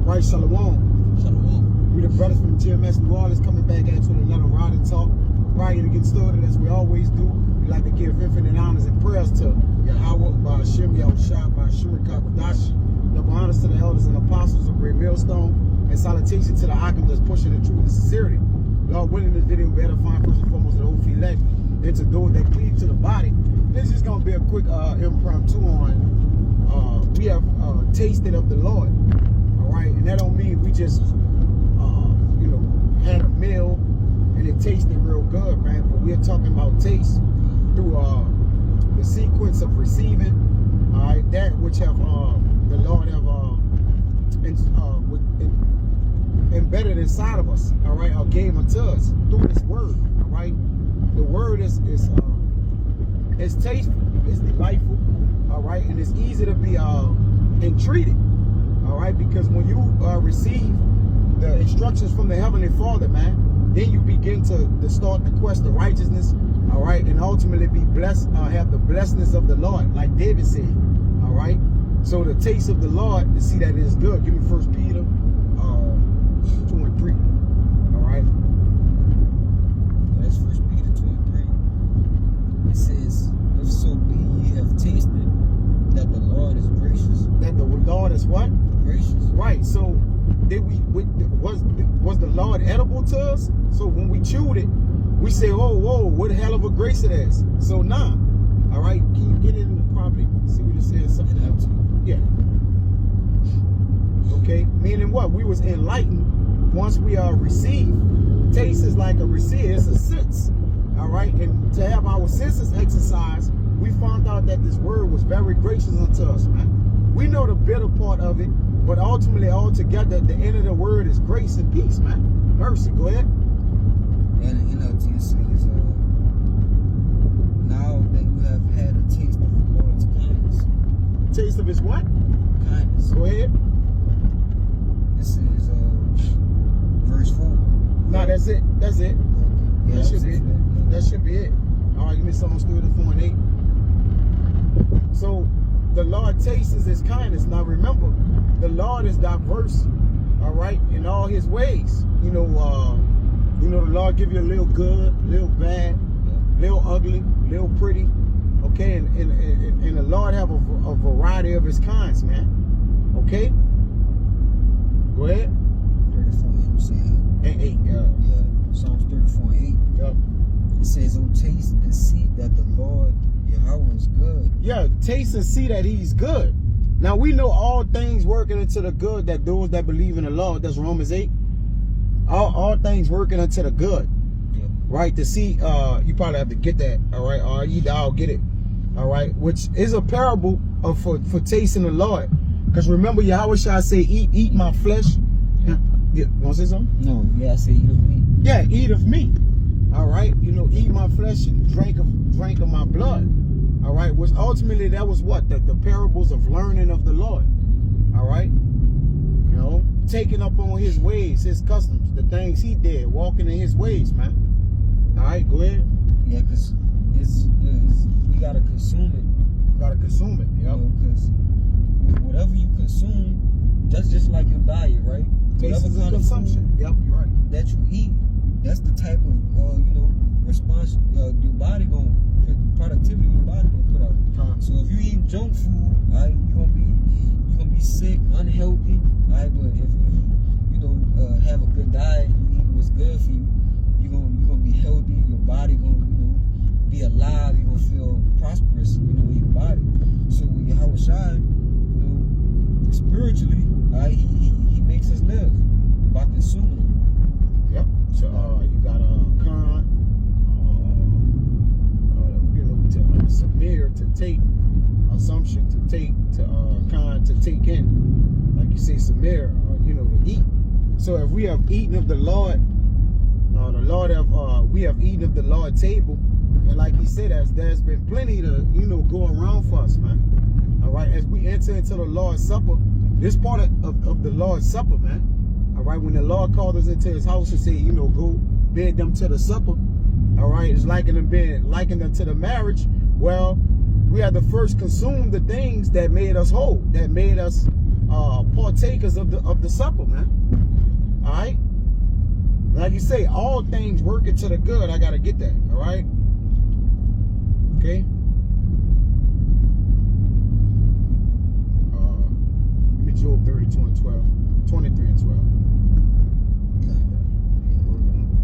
right, Shalom. Shalom. We the brothers from TMS New Orleans coming back at you with another Rod and Talk. Right, to get started as we always do, we like to give infinite honors and prayers to Yahweh, by Hashem, Yahushua, by Shuri Kakwadash. Double honors to the elders and apostles of Great Millstone, and salutation to the Akim that's pushing the truth and sincerity. Lord, winning this video, we better find first and foremost the old elect, and to those that cleave to the body. This is going to be a quick impromptu on, we have tasted of the Lord, all right? And that don't mean we just, had a meal and it tasted real good, man. But we're talking about taste through the sequence of receiving, all right, that which have the Lord have embedded inside of us, all right, or gave unto us through His word, all right. The word is tasteful, it's delightful, all right, and it's easy to be entreated, all right, because when you receive the instructions from the Heavenly Father, man, then you begin to start the quest of righteousness, all right, and ultimately be blessed, have the blessedness of the Lord, like David said, all right. So the taste of the Lord, to see that it is good. Give me 1 Peter 2 and 3, all right. That's 1 Peter 2 and 3. It says, "If so be ye have tasted that the Lord is gracious." That the Lord is what? Gracious. Right. So was the Lord edible to us? So when we chewed it, we say, "Oh, whoa, what a hell of a grace it is." So nah. All right. Can you get it in the property? See what it says? Something else. Yeah. Okay. Meaning what? We was enlightened once we are received. Taste is like a receive. It's a sense. All right. And to have our senses exercised, we found out that this word was very gracious unto us, man. We know the bitter part of it, but ultimately, altogether, the end of the word is grace and peace, man. Mercy. Go ahead. And NLT says, "Now that you have had a taste of the Lord's kindness." Taste of His what? Kindness. Go ahead. This is verse 4. No, that's it. That's it. Okay. Yeah, That should be it. That should be it. All right, you misunderstood the 4 and 8. So the Lord tastes His kindness. Now remember, the Lord is diverse, all right, in all His ways. The Lord give you a little good, little bad, little ugly, little pretty, okay, and the Lord have a variety of His kinds, man. Okay. Go ahead. 34 and 8. 8. Yeah. Psalms 34 and 8. Yep. It says, "Oh, taste and see that the Lord Yahweh is good." Yeah, taste and see that He's good. Now we know all things working into the good that those that believe in the Lord. That's Romans 8. All things working into the good. Yeah. Right? To see, you probably have to get that, all right? Or either I'll get it, all right? Which is a parable of for tasting the Lord. Because remember, Yahweh shall say, eat my flesh. Yeah. You want to say something? No, yeah, I say eat of me. Yeah, eat of me. All right? Eat my flesh and drink of my blood. All right? Which ultimately, that was what? The parables of learning of the Lord. All right? Taking up on His ways, His customs, the things He did, walking in His ways, man. All right, go ahead. Yeah, because we got to consume it. Gotta consume it, yep. Because whatever you consume, that's just like your diet, right? Taste is a consumption. Yep, you're right. That you eat, that's the type of, response your body productivity your body gonna put out. So if you eat junk food, all right, you're gonna be sick, unhealthy, all right. But if you have a good diet, you eat what's good for you, you're gonna be healthy. Your body gonna be alive. You're gonna feel prosperous, in your body. So with Yahweh Shai, spiritually, all right, he makes us live by consuming them. Yep. So you got Samir to take, assumption to take, to to take in, like you say, Samir, to eat. So if we have eaten of the Lord, we have eaten of the Lord table, and like He said, there's been plenty to go around for us, man. All right, as we enter into the Lord's Supper, this part of the Lord's Supper, man. All right, when the Lord called us into His house and said, go bid them to the supper. All right, it's likened them to the marriage. Well, we had to first consume the things that made us whole, that made us partakers of the supper, man. All right. Like you say, all things working to the good. I gotta get that. All right. Okay. Give me Job 32 and 12, 23 and 12.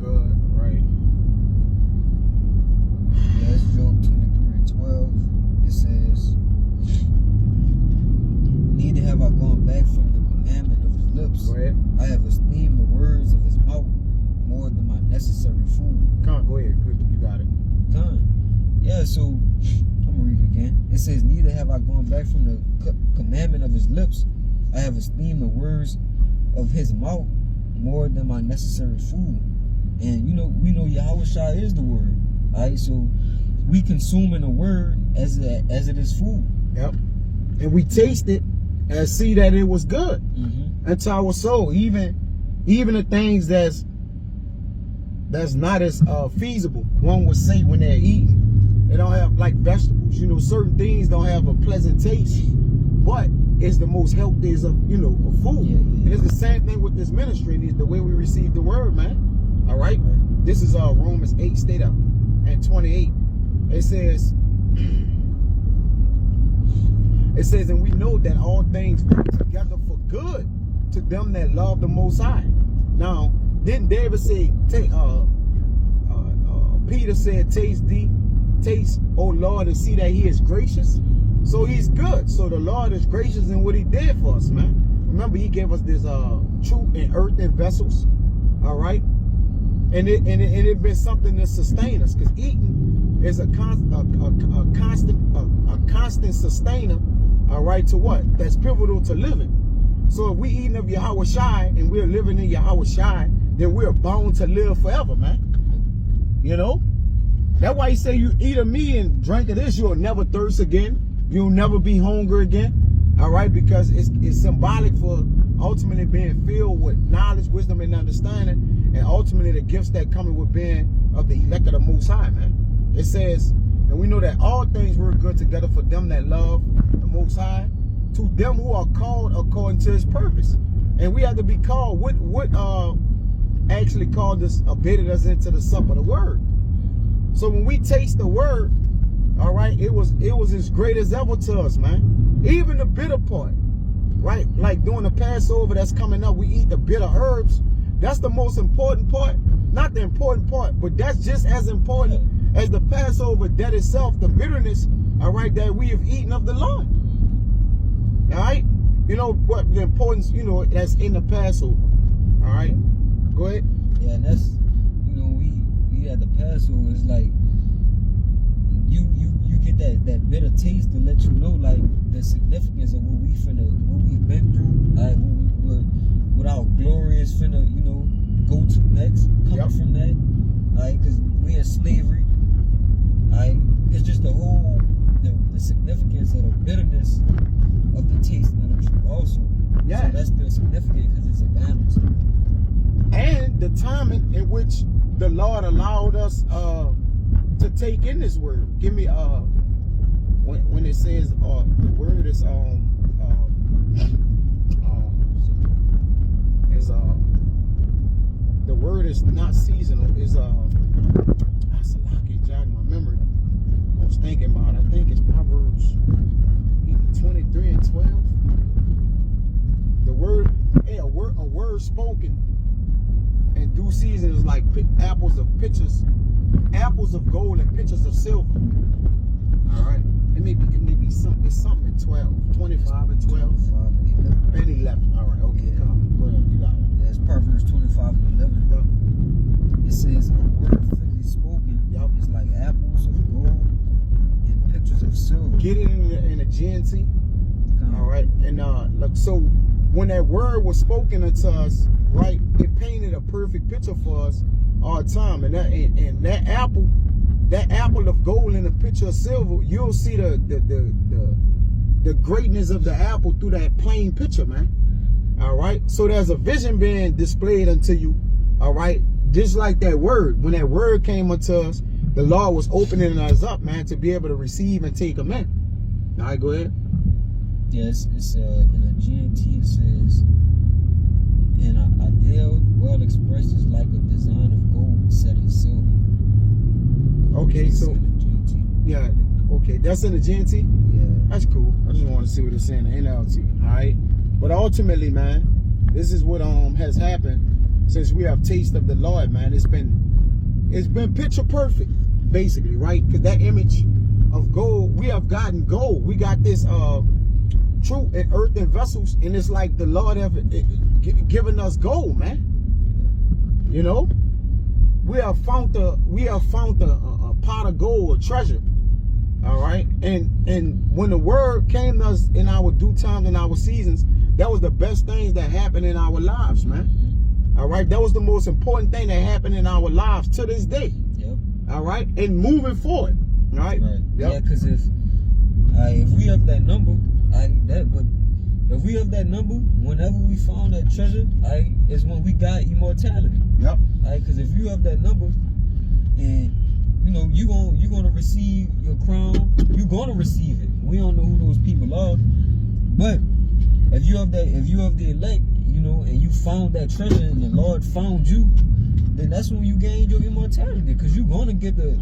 Good, right? Yeah, it's Job 23 and 12. It says, "Neither have I gone back from the commandment of his lips. Go ahead. I have esteemed the words of his mouth more than my necessary food." Come on, go ahead. Good, you got it. Done. Yeah, so I'm gonna read it again. It says, "Neither have I gone back from the commandment of his lips. I have esteemed the words of his mouth more than my necessary food." And we know Yahweh Shai is the word. Alright, so we consuming the word as it is food. Yep. And we taste it and see that it was good. Mm-hmm. That's our soul. Even the things that's not as feasible. One would say when they're eating, they don't have like vegetables. Certain things don't have a pleasant taste, but it's the most healthiest of of food. Yeah. And it's the same thing with this ministry. It's the way we receive the word, man. All right. This is Romans 8 state up and 28. It says, and we know that all things work together for good to them that love the Most High. Now, didn't David say, Peter said, taste, O Lord, and see that he is gracious. So he's good. So the Lord is gracious in what he did for us, man. Remember, he gave us this truth in earthen vessels. All right. And it been something to sustain us, because eating is a constant sustainer. All right, to what? That's pivotal to living. So if we eating of Yahweh Shai and we're living in Yahweh Shai, then we're bound to live forever, man. That's why he say you eat of me and drink of this, you'll never thirst again. You'll never be hungry again. All right, because it's symbolic for ultimately being filled with knowledge, wisdom, and understanding. And ultimately the gifts that come with being of the elect of the Most High, man. It says, and we know that all things work good together for them that love the Most High, to them who are called according to his purpose. And we have to be called. What actually called us, bided us into the supper of the word. So when we taste the word, all right, it was as great as ever to us, man. Even the bitter part, right? Like during the Passover that's coming up, we eat the bitter herbs. That's the most important part. Not the important part, but that's just as important as the Passover, that itself, the bitterness, all right, that we have eaten of the Lord. All right? What the importance, that's in the Passover. All right? Go ahead. Yeah, and that's, we at the Passover, it's like, you get that bitter taste to let you know, like, the significance of what we've been through, like, what our glory is finna, go to next, coming from that, like, because we in slavery, like, it's just the whole, the significance of the bitterness of the taste of the truth also. Yeah. So that's still significant because it's a balance. And the time in which the Lord allowed us to take in this word. Give me when it says the word is the word is not seasonal, is Salaki jogging my memory. I was thinking about it. I think it's Proverbs 23 and 12. The word, a word spoken in due season is like apples of gold and pitchers of silver. All right, it may be something. It's something in 12, 25 and 12, 25 and 11. All right, okay, come on, go ahead, you got it. Yeah, it's Proverbs 25 and 11. Yep. It says, "A word fitly spoken is like apples of gold and pitchers of silver." Get it in the GNT. All right, and like, so when that word was spoken unto us, right, it painted a perfect picture for us all the time. And that apple of gold in a picture of silver, you'll see the greatness of the apple through that plain picture, man. All right, so there's a vision being displayed unto you. All right, just like that word. When that word came unto us, the Lord was opening us up, man, to be able to receive and take them in. All right, go ahead. Yes, it's in a GNT it says, an ideal well expressed is like a design of gold set in silver. Okay, It's so in the GNT. yeah, okay, that's in the GNT. Yeah. That's cool. I just want to see what it's saying in NLT. All right, but ultimately, man, this is what has happened since we have taste of the Lord, man. It's been picture perfect, basically, right? Because that image of gold, we have gotten gold. We got this true and earthen vessels, and it's like the Lord have given us gold, man. You know, we have found a pot of gold, a treasure. All right, and when the word came to us in our due time, in our seasons, that was the best things that happened in our lives, man. All right, that was the most important thing that happened in our lives to this day. Yep. All right, and moving forward. All right. Right. Yep. Yeah, because if we have that number, but if we have that number, whenever we found that treasure, is when we got immortality. Yep. Because if you have that number, and you know you're gonna receive your crown, you're gonna receive it. We don't know who those people are, but if you have the elect, you know, and you found that treasure, and the Lord found you, then that's when you gain your immortality, because you're gonna get the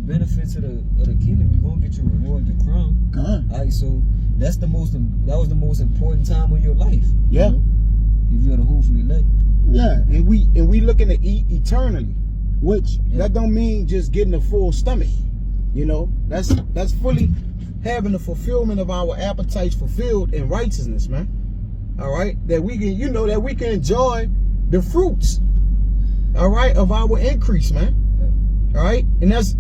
benefits of the kingdom. You're gonna get your reward, your crown. Alright, so that was the most important time of your life. Yeah. You know, if you're the hopefully elect. Yeah, and we looking to eat eternally, which that don't mean just getting a full stomach. You know, that's fully having the fulfillment of our appetites fulfilled in righteousness, man. All right, that we can, you know, that we can enjoy the fruits, all right, of our increase, man. All right, and that's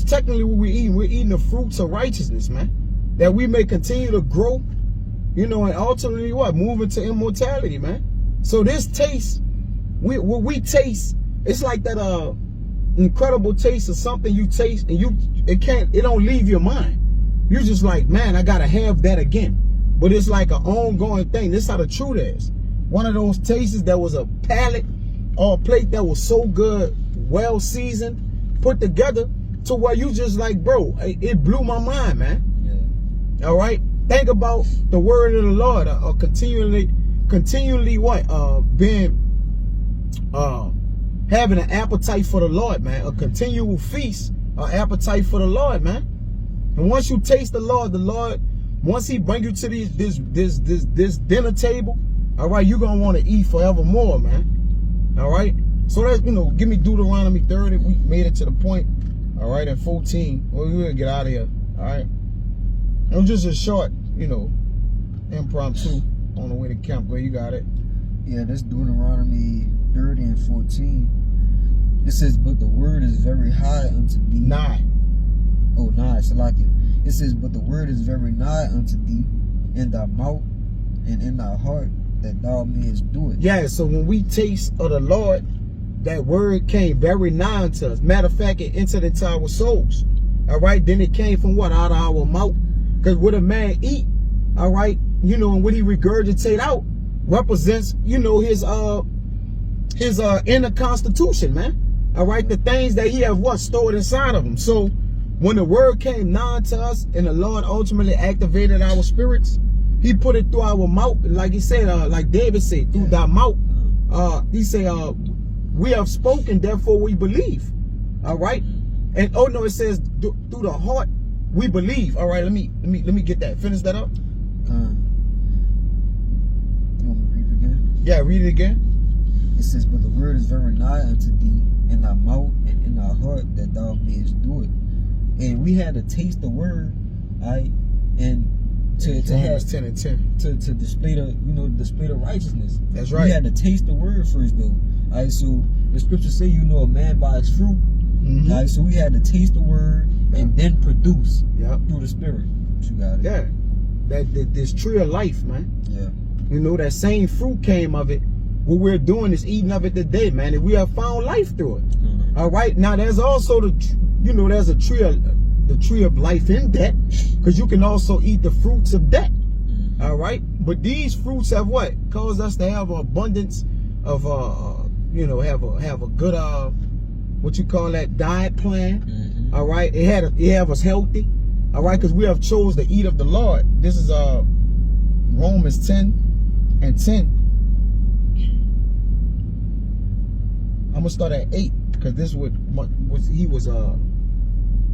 technically what we're eating. We're eating the fruits of righteousness, man, that we may continue to grow, you know, and ultimately move into immortality, man. So this taste, what we taste, it's like that incredible taste of something you taste, and it don't leave your mind. You're just like, man, I gotta have that again. But it's like an ongoing thing. This is how the truth is. One of those tastes that was a palate or a plate that was so good, well seasoned, put together, to where you just like, bro, it blew my mind, man. Yeah. All right. Think about the word of the Lord, continually having an appetite for the Lord, man. A continual feast, an appetite for the Lord, man. And once you taste the Lord, once he bring you to this dinner table, all right, you're gonna want to eat forevermore, man. All right. So that's, you know, give me Deuteronomy 30. We made it to the point. All right, at 14. Well, we're gonna get out of here. All right. It was just a short, you know, impromptu on the way to camp. Where you got it? Yeah, that's Deuteronomy 30 and 14. It says, but the word is very high unto thee. Nigh. Oh, nigh, Salakia. It says, but the word is very nigh unto thee, in thy mouth and in thy heart, that thou mayest do it. Yeah, so when we taste of the Lord, that word came very nigh unto us. Matter of fact, it entered into our souls. All right, then it came from what? Out of our mouth. Because what a man eat, all right, you know, and what he regurgitate out represents, you know, his inner constitution, man. All right, the things that he have stored inside of him. So when the word came nigh to us and the Lord ultimately activated our spirits, he put it through our mouth, like he said, like David said, through thy mouth. He said, we have spoken, therefore we believe. All right, and oh no, it says through the heart we believe. All right, let me get that. Finish that up. You want me to read it again? Yeah, read it again. It says, but the word is very nigh unto thee, in thy mouth and in thy heart, that thou mayest do it. And we had to taste the word, right? And to have 10 and 10 to display the righteousness. That's right. We had to taste the word first, though. All right, so the scriptures say, you know, a man by his fruit. All right, so we had to taste the word and then produce through the spirit. You got it. Yeah, this tree of life, man. Yeah. You know, that same fruit came of it. What we're doing is eating of it today, man. And we have found life through it. All right. Now there's also there's the tree of life in debt, because you can also eat the fruits of debt. All right. But these fruits have what caused us to have an abundance of have a good what you call that diet plan. All right. It have us healthy. All right, because we have chose to eat of the Lord. This is Romans 10:10. I'm gonna start at 8 because this would he was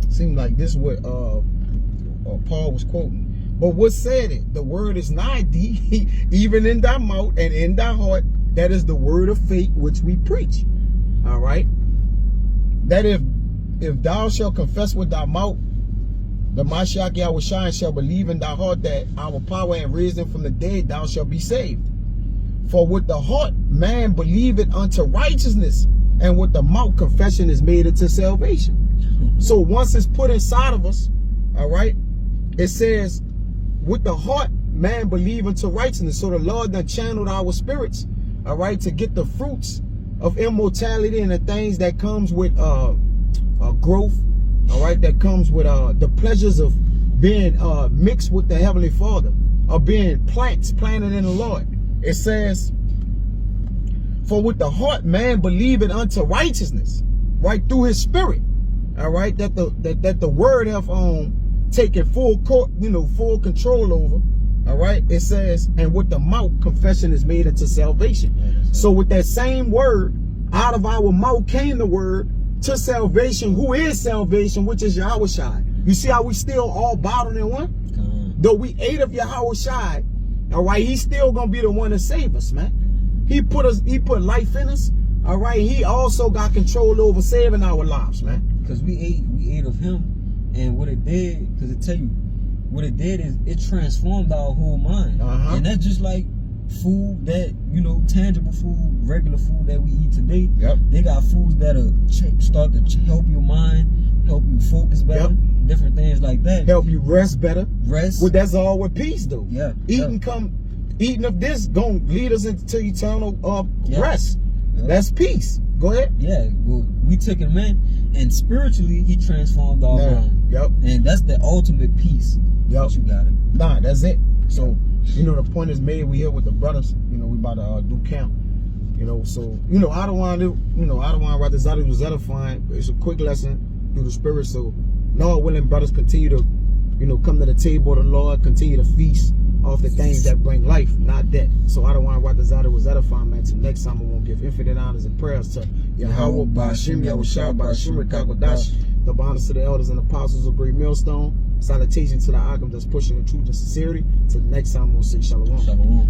seemed like this what Paul was quoting. But what said it? The word is nigh thee, even in thy mouth and in thy heart. That is the word of faith which we preach. All right. That if thou shalt confess with thy mouth the Mashiach Yahushua shall believe in thy heart that our power and risen from the dead, thou shalt be saved. For with the heart man believeth unto righteousness, and with the mouth confession is made unto salvation. So once it's put inside of us, all right, it says, with the heart man believe unto righteousness. So the Lord done channeled our spirits, all right, to get the fruits of immortality and the things that comes with growth, all right, that comes with the pleasures of being mixed with the Heavenly Father, of being plants planted in the Lord. It says, for with the heart man believeth unto righteousness, right, through his spirit, all right, that the word have taken full control over, all right. It says, and with the mouth confession is made unto salvation. So with that same word, out of our mouth came the word to salvation, who is salvation, which is Yahushua. You see how we still all bottled in one? Though we ate of Yahushua, all right, he's still gonna be the one to save us, man. He put life in us, all right. He also got control over saving our lives, man. Because we ate of him, and what it did, because it tell you, what it did is it transformed our whole mind. And that's just like food that, tangible food, regular food that we eat today. Yep. They got foods that'll start to help your mind, help you focus better, different things like that. Help you rest better. Rest. Well, that's all with peace, though. Yeah. Eating of this gonna lead us into eternal rest. That's peace. Go ahead. Yeah. Well, we took him in, and spiritually he transformed our mind. Yep. And that's the ultimate peace. Yep. You got it. Nah, that's it. So, the point is made. We here with the brothers. We about to do camp. So, I don't want to, I don't want to write this out. It was edifying. It's a quick lesson through the spirit. So, Lord willing, brothers, continue to, come to the table of the Lord, continue to feast off the things that bring life, not death. So I don't want to write this out. It was edifying, man. Till next time, I won't give infinite honors and prayers to Yahweh, Ba'ashim, Yahushua, Ba'ashim, Rekakwadash, the honors to the elders and apostles of Great Millstone. Salutation to the Agam that's pushing the truth and sincerity. Till next time, we'll say Shalom. Shalom.